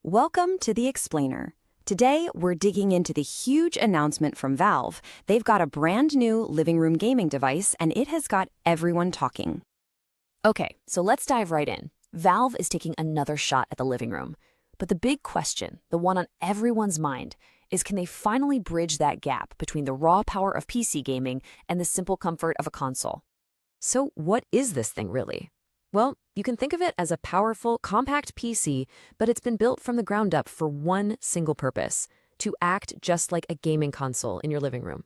Welcome to The Explainer. Today, we're digging into the huge announcement from Valve. They've got a brand new living room gaming device, and it has got everyone talking. Okay, so let's dive right in. Valve is taking another shot at the living room. But the big question, the one on everyone's mind, is can they finally bridge that gap between the raw power of PC gaming and the simple comfort of a console? So what is this thing really? Well, you can think of it as a powerful, compact PC, but it's been built from the ground up for one single purpose: to act just like a gaming console in your living room.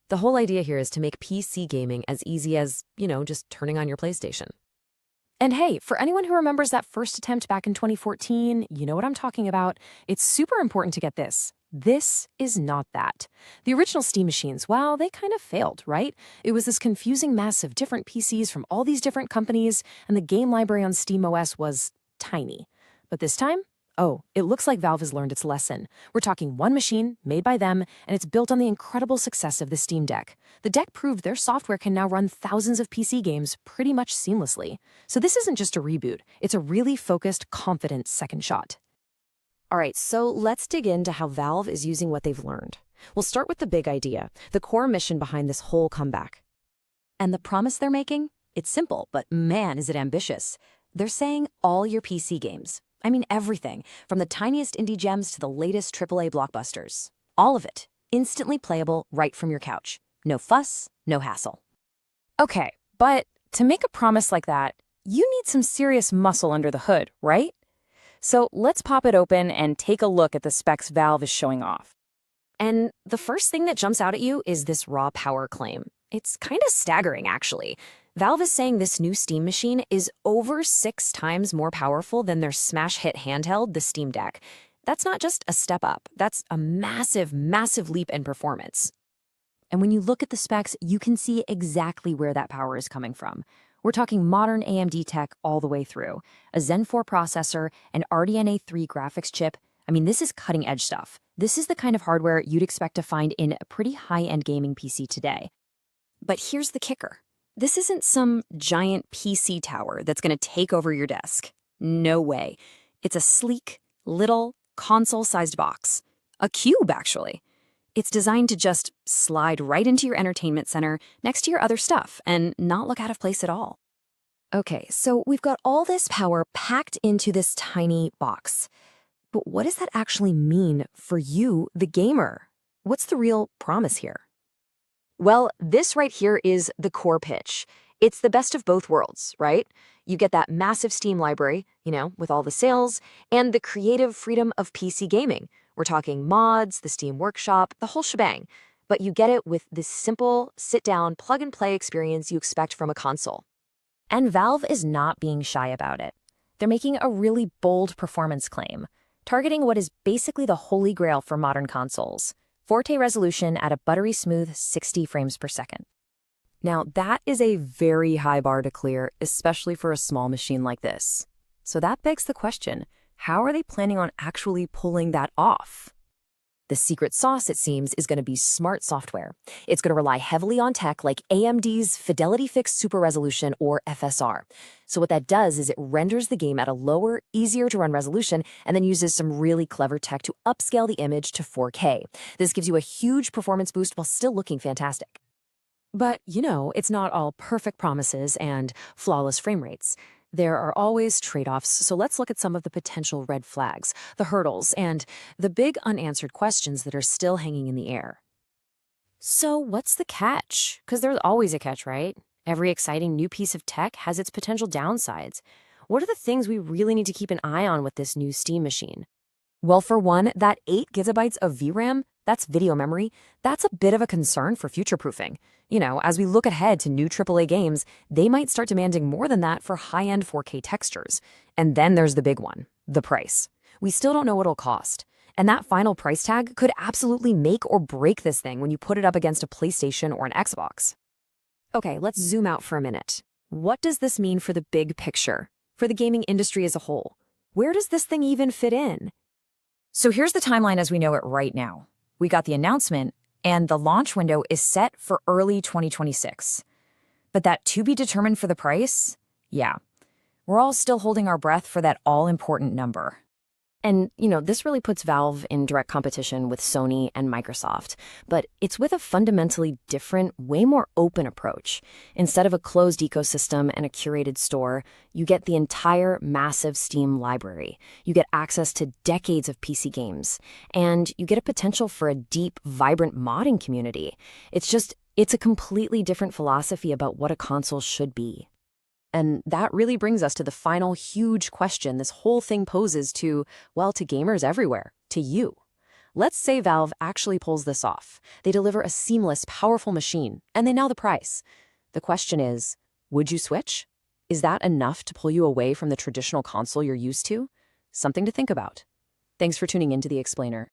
The whole idea here is to make PC gaming as easy as, just turning on your PlayStation. And hey, for anyone who remembers that first attempt back in 2014, you know what I'm talking about. It's super important to get this. This is not that. The original Steam machines, well, they kind of failed, right? It was this confusing mess of different PCs from all these different companies, and the game library on SteamOS was tiny. But this time, oh, it looks like Valve has learned its lesson. We're talking one machine, made by them, and it's built on the incredible success of the Steam Deck. The Deck proved their software can now run thousands of PC games pretty much seamlessly. So this isn't just a reboot, it's a really focused, confident second shot. All right, so let's dig into how Valve is using what they've learned. We'll start with the big idea, the core mission behind this whole comeback. And the promise they're making? It's simple, but man, is it ambitious. They're saying all your PC games. I mean everything, from the tiniest indie gems to the latest AAA blockbusters. All of it, instantly playable right from your couch. No fuss, no hassle. Okay, but to make a promise like that, you need some serious muscle under the hood, right? So let's pop it open and take a look at the specs Valve is showing off. And the first thing that jumps out at you is this raw power claim. It's kind of staggering, actually. Valve is saying this new Steam machine is over 6 times more powerful than their smash hit handheld, the Steam Deck. That's not just a step up. That's a massive, massive leap in performance. And when you look at the specs, you can see exactly where that power is coming from. We're talking modern AMD tech all the way through. A Zen 4 processor, an RDNA 3 graphics chip. I mean, this is cutting-edge stuff. This is the kind of hardware you'd expect to find in a pretty high-end gaming PC today. But here's the kicker. This isn't some giant PC tower that's going to take over your desk. No way. It's a sleek, little, console-sized box. A cube, actually. It's designed to just slide right into your entertainment center next to your other stuff and not look out of place at all. Okay, so we've got all this power packed into this tiny box. But what does that actually mean for you, the gamer? What's the real promise here? Well, this right here is the core pitch. It's the best of both worlds, right? You get that massive Steam library, with all the sales, and the creative freedom of PC gaming. We're talking mods, the Steam Workshop, the whole shebang. But you get it with this simple, sit-down, plug-and-play experience you expect from a console. And Valve is not being shy about it. They're making a really bold performance claim, targeting what is basically the holy grail for modern consoles: 4K resolution at a buttery smooth 60 frames per second. Now, that is a very high bar to clear, especially for a small machine like this. So that begs the question, how are they planning on actually pulling that off? The secret sauce, it seems, is going to be smart software. It's going to rely heavily on tech like AMD's Fidelity Fixed Super Resolution, or FSR. So what that does is it renders the game at a lower, easier to run resolution and then uses some really clever tech to upscale the image to 4K. This gives you a huge performance boost while still looking fantastic. But, it's not all perfect promises and flawless frame rates. There are always trade-offs, so let's look at some of the potential red flags, the hurdles, and the big unanswered questions that are still hanging in the air. So what's the catch? Because there's always a catch, right? Every exciting new piece of tech has its potential downsides. What are the things we really need to keep an eye on with this new Steam machine? Well, for one, that 8 gigabytes of VRAM, that's video memory, that's a bit of a concern for future-proofing. As we look ahead to new AAA games, they might start demanding more than that for high-end 4K textures. And then there's the big one, the price. We still don't know what it'll cost. And that final price tag could absolutely make or break this thing when you put it up against a PlayStation or an Xbox. Okay, let's zoom out for a minute. What does this mean for the big picture, for the gaming industry as a whole? Where does this thing even fit in? So here's the timeline as we know it right now. We got the announcement, and the launch window is set for early 2026. But that to be determined for the price? Yeah. We're all still holding our breath for that all-important number. And, this really puts Valve in direct competition with Sony and Microsoft. But it's with a fundamentally different, way more open approach. Instead of a closed ecosystem and a curated store, you get the entire massive Steam library. You get access to decades of PC games. And you get a potential for a deep, vibrant modding community. It's a completely different philosophy about what a console should be. And that really brings us to the final huge question this whole thing poses to, well, to gamers everywhere, to you. Let's say Valve actually pulls this off. They deliver a seamless, powerful machine, and they nail the price. The question is, would you switch? Is that enough to pull you away from the traditional console you're used to? Something to think about. Thanks for tuning into The Explainer.